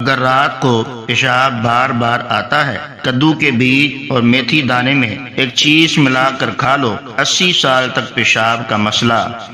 اگر رات کو پیشاب بار بار آتا ہے، کدو کے بیج اور میتھی دانے میں ایک چیز ملا کر کھا لو، 80 سال تک پیشاب کا مسئلہ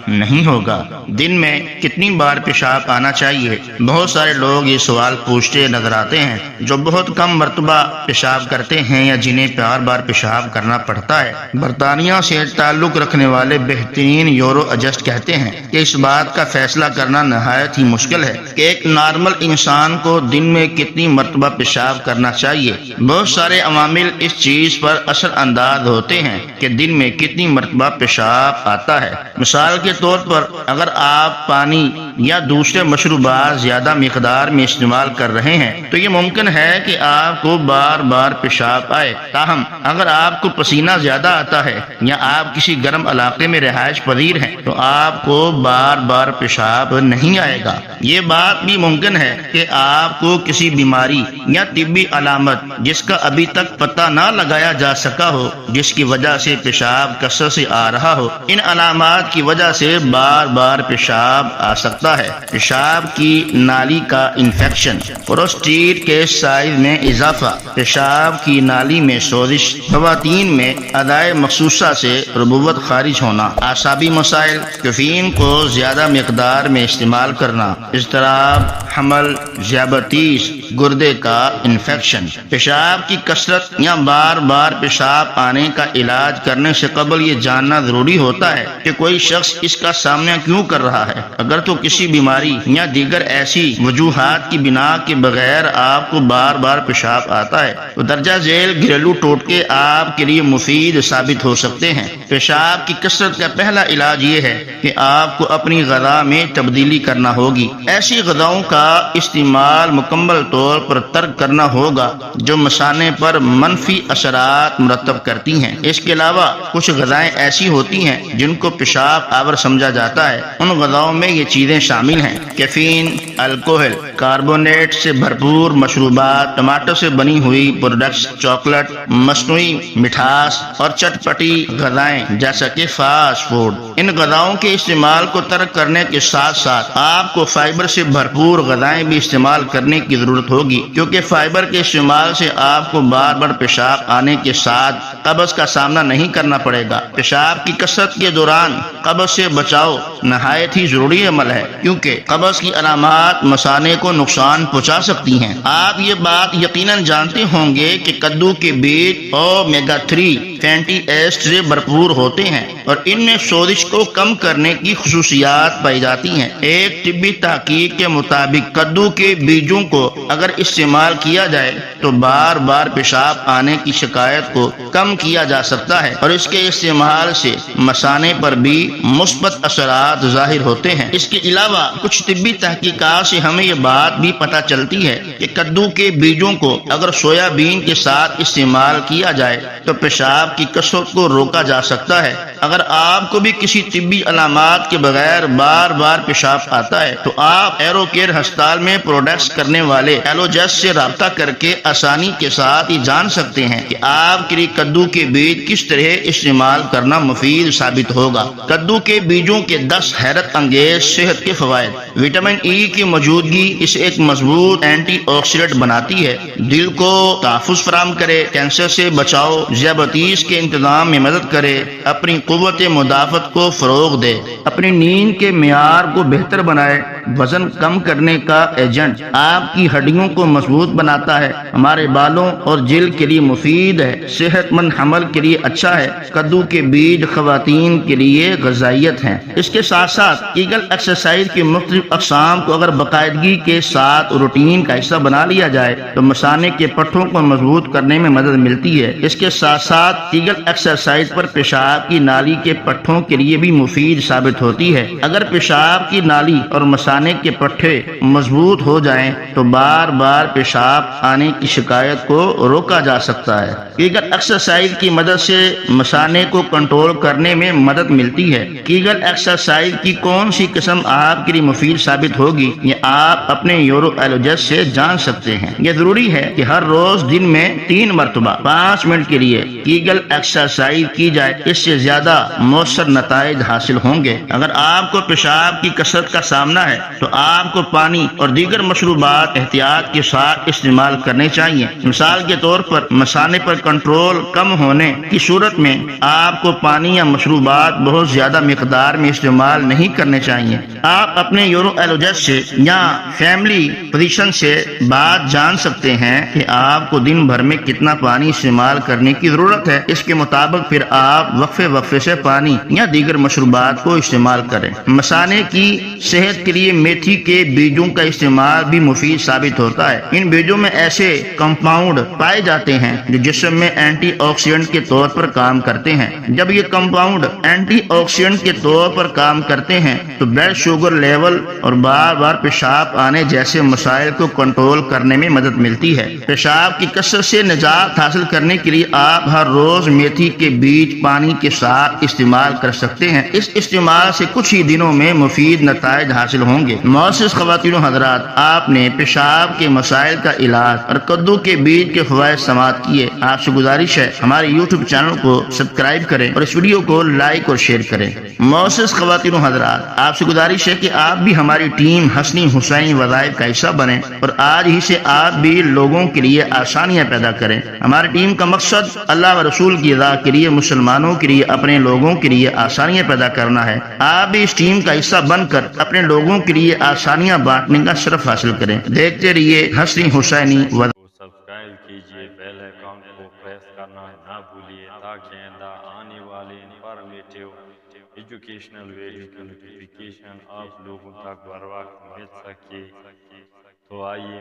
نہیں ہوگا۔ دن میں کتنی بار پیشاب آنا چاہیے؟ بہت سارے لوگ یہ سوال پوچھتے نظر آتے ہیں جو بہت کم مرتبہ پیشاب کرتے ہیں یا جنہیں بار بار پیشاب کرنا پڑتا ہے۔ برطانیہ سے تعلق رکھنے والے بہترین یورو اجسٹ کہتے ہیں کہ اس بات کا فیصلہ کرنا نہایت ہی مشکل ہے کہ ایک نارمل انسان کو دن میں کتنی مرتبہ پیشاب کرنا چاہیے۔ بہت سارے عوامل اس چیز پر اثر انداز ہوتے ہیں کہ دن میں کتنی مرتبہ پیشاب آتا ہے۔ مثال کے طور پر اگر آپ پانی یا دوسرے مشروبات زیادہ مقدار میں استعمال کر رہے ہیں تو یہ ممکن ہے کہ آپ کو بار بار پیشاب آئے۔ تاہم اگر آپ کو پسینہ زیادہ آتا ہے یا آپ کسی گرم علاقے میں رہائش پذیر ہیں تو آپ کو بار بار پیشاب نہیں آئے گا۔ یہ بات بھی ممکن ہے کہ آپ کو کسی بیماری یا طبی علامت جس کا ابھی تک پتہ نہ لگایا جا سکا ہو، جس کی وجہ سے پیشاب کثرت سے آ رہا ہو۔ ان علامات کی وجہ سے بار بار پیشاب آ سکتا ہے۔ پیشاب کی نالی کا انفیکشن، پروسٹیٹ کے سائز میں اضافہ، پیشاب کی نالی میں سوزش، خواتین میں ادائے مخصوصہ سے ربوت خارج ہونا، اعصابی مسائل، کیفین کو زیادہ مقدار میں استعمال کرنا، اضطراب حمل، ذیابیطس، گردے کا انفیکشن۔ پیشاب کی کثرت یا بار بار پیشاب آنے کا علاج کرنے سے قبل یہ جاننا ضروری ہوتا ہے کہ کوئی شخص اس کا سامنا کیوں کر رہا ہے۔ اگر تو کسی بیماری یا دیگر ایسی وجوہات کی بنا کے بغیر آپ کو بار بار پیشاب آتا ہے تو درجہ ذیل گھریلو ٹوٹکے آپ کے لیے مفید ثابت ہو سکتے ہیں۔ پیشاب کی کثرت کا پہلا علاج یہ ہے کہ آپ کو اپنی غذا میں تبدیلی کرنا ہوگی۔ ایسی غذاؤں کا استعمال مکمل طور پر ترک کرنا ہوگا جو مثانے پر منفی اثرات مرتب کرتی ہیں۔ اس کے علاوہ کچھ غذائیں ایسی ہوتی ہیں جن کو پیشاب آور سمجھا جاتا ہے۔ ان غذاؤں میں یہ چیزیں شامل ہیں: کیفین، الکوہل، کاربونیٹ سے بھرپور مشروبات، ٹماٹر سے بنی ہوئی پروڈکٹس، چاکلیٹ، مصنوعی مٹھاس اور چٹپٹی غذائیں جیسا کہ فاسٹ فوڈ۔ ان غذاؤں کے استعمال کو ترک کرنے کے ساتھ ساتھ آپ کو فائبر سے بھرپور غذائیں بھی استعمال کرنے کی ضرورت ہوگی، کیونکہ فائبر کے استعمال سے آپ کو بار بار پیشاب آنے کے ساتھ قبض کا سامنا نہیں کرنا پڑے گا۔ پیشاب کی کثرت کے دوران قبض سے بچاؤ نہایت ہی ضروری عمل ہے، کیونکہ قبض کی علامات مثانے کو نقصان پہنچا سکتی ہیں۔ آپ یہ بات یقیناً جانتے ہوں گے کہ کدو کے بیج اومیگا 3 فیٹی ایسڈ سے بھرپور ہوتے ہیں اور ان میں سوزش کو کم کرنے کی خصوصیات پائی جاتی ہیں۔ ایک طبی تحقیق کے مطابق کدو کے بیجوں کو اگر استعمال کیا جائے تو بار بار پیشاب آنے کی شکایت کو کم کیا جا سکتا ہے اور اس کے استعمال سے مثانے پر بھی مثبت اثرات ظاہر ہوتے ہیں۔ اس کے علاوہ کچھ طبی تحقیقات سے ہمیں یہ بات بھی پتہ چلتی ہے کہ کدو کے بیجوں کو اگر سویا بین کے ساتھ استعمال کیا جائے تو پیشاب کی کثرت کو روکا جا سکتا ہے۔ اگر آپ کو بھی کسی طبی علامات کے بغیر بار بار پیشاب آتا ہے تو آپ ایرو کیئر ہسپتال میں پروڈکٹس کرنے والے ایلوجسٹ سے رابطہ کر کے آسانی کے ساتھ یہ جان سکتے ہیں کہ آپ کے لیے کدو کے بیج کس طرح استعمال کرنا مفید ثابت ہوگا۔ کدو کے بیجوں کے 10 حیرت انگیز صحت کے فوائد۔ وٹامن ای کی موجودگی اسے ایک مضبوط اینٹی آکسیڈنٹ بناتی ہے، دل کو تحفظ فراہم کرے، کینسر سے بچاؤ، ذیابیطس کے انتظام میں مدد کرے، اپنی قوت مدافعت کو فروغ دے، اپنی نیند کے معیار کو بہتر بنائے، وزن کم کرنے کا ایجنٹ، آپ کی ہڈیوں کو مضبوط بناتا ہے، ہمارے بالوں اور جلد کے لیے مفید ہے، صحت مند حمل کے لیے اچھا ہے۔ کدو کے بیج خواتین کے لیے غذائیت ہیں۔ اس کے ساتھ ساتھ ایگل ایکسرسائز کی مختلف اقسام کو اگر باقاعدگی کے ساتھ روٹین کا حصہ بنا لیا جائے تو مثانے کے پٹھوں کو مضبوط کرنے میں مدد ملتی ہے۔ اس کے ساتھ ساتھ ایگل ایکسرسائز پر پیشاب کی نالی کے پٹھوں کے لیے بھی مفید ثابت ہوتی ہے۔ اگر پیشاب کی نالی اور مثانے کے پٹھے مضبوط ہو جائیں تو بار بار پیشاب آنے کی شکایت کو روکا جا سکتا ہے۔ کیگل ایکسرسائز کی مدد سے مثانے کو کنٹرول کرنے میں مدد ملتی ہے۔ کیگل ایکسرسائز کی کون سی قسم آپ کے لیے مفید ثابت ہوگی یہ آپ اپنے یورو ایلوجسٹ سے جان سکتے ہیں۔ یہ ضروری ہے کہ ہر روز دن میں 3 مرتبہ 5 منٹ کے لیے کیگل ایکسرسائز کی جائے۔ اس سے زیادہ زیادہ مؤثر نتائج حاصل ہوں گے۔ اگر آپ کو پیشاب کی کثرت کا سامنا ہے تو آپ کو پانی اور دیگر مشروبات احتیاط کے ساتھ استعمال کرنے چاہیے۔ مثال کے طور پر مثانے پر کنٹرول کم ہونے کی صورت میں آپ کو پانی یا مشروبات بہت زیادہ مقدار میں استعمال نہیں کرنے چاہیے۔ آپ اپنے یورولوجسٹ سے یا فیملی فزیشین سے بات جان سکتے ہیں کہ آپ کو دن بھر میں کتنا پانی استعمال کرنے کی ضرورت ہے۔ اس کے مطابق پھر آپ وقفے وقفے سے پانی یا دیگر مشروبات کو استعمال کریں۔ مثانے کی صحت کے لیے میتھی کے بیجوں کا استعمال بھی مفید ثابت ہوتا ہے۔ ان بیجوں میں ایسے کمپاؤنڈ پائے جاتے ہیں جو جسم میں اینٹی آکسیڈنٹ کے طور پر کام کرتے ہیں۔ جب یہ کمپاؤنڈ اینٹی آکسیڈنٹ کے طور پر کام کرتے ہیں تو بلڈ شوگر لیول اور بار بار پیشاب آنے جیسے مسائل کو کنٹرول کرنے میں مدد ملتی ہے۔ پیشاب کی کثرت سے نجات حاصل کرنے کے لیے آپ ہر روز میتھی کے بیج پانی کے ساتھ استعمال کر سکتے ہیں۔ اس استعمال سے کچھ ہی دنوں میں مفید نتائج حاصل ہوں گے۔ معزز خواتین و حضرات، آپ نے پیشاب کے مسائل کا علاج اور کدو کے بیج کے فوائد سماعت کیے۔ آپ سے گزارش ہے ہمارے یوٹیوب چینل کو سبسکرائب کریں اور اس ویڈیو کو لائک اور شیئر کریں۔ معزز خواتین و حضرات، آپ سے گزارش ہے کہ آپ بھی ہماری ٹیم حسنی حسین وظائف کا حصہ بنیں اور آج ہی سے آپ بھی لوگوں کے لیے آسانیاں پیدا کریں۔ ہماری ٹیم کا مقصد اللہ و رسول کی رضا کے لیے، مسلمانوں کے لیے، اپنے لوگوں کے لیے آسانیاں پیدا کرنا ہے۔ آپ بھی اس ٹیم کا حصہ بن کر اپنے لوگوں کے لیے آسانیاں بانٹنے کا شرف حاصل کریں۔ دیکھتے رہیے حسنی حسینی سبسکرائب کیجئے، بیل آئیکن کو پریس کرنا نہ بھولیے تاکہ آئندہ آنے والے انفارمیٹیو ایجوکیشنل ویڈیو کی نوٹیفیکیشن آپ لوگوں تک بر وقت مل سکے۔ تو آئیے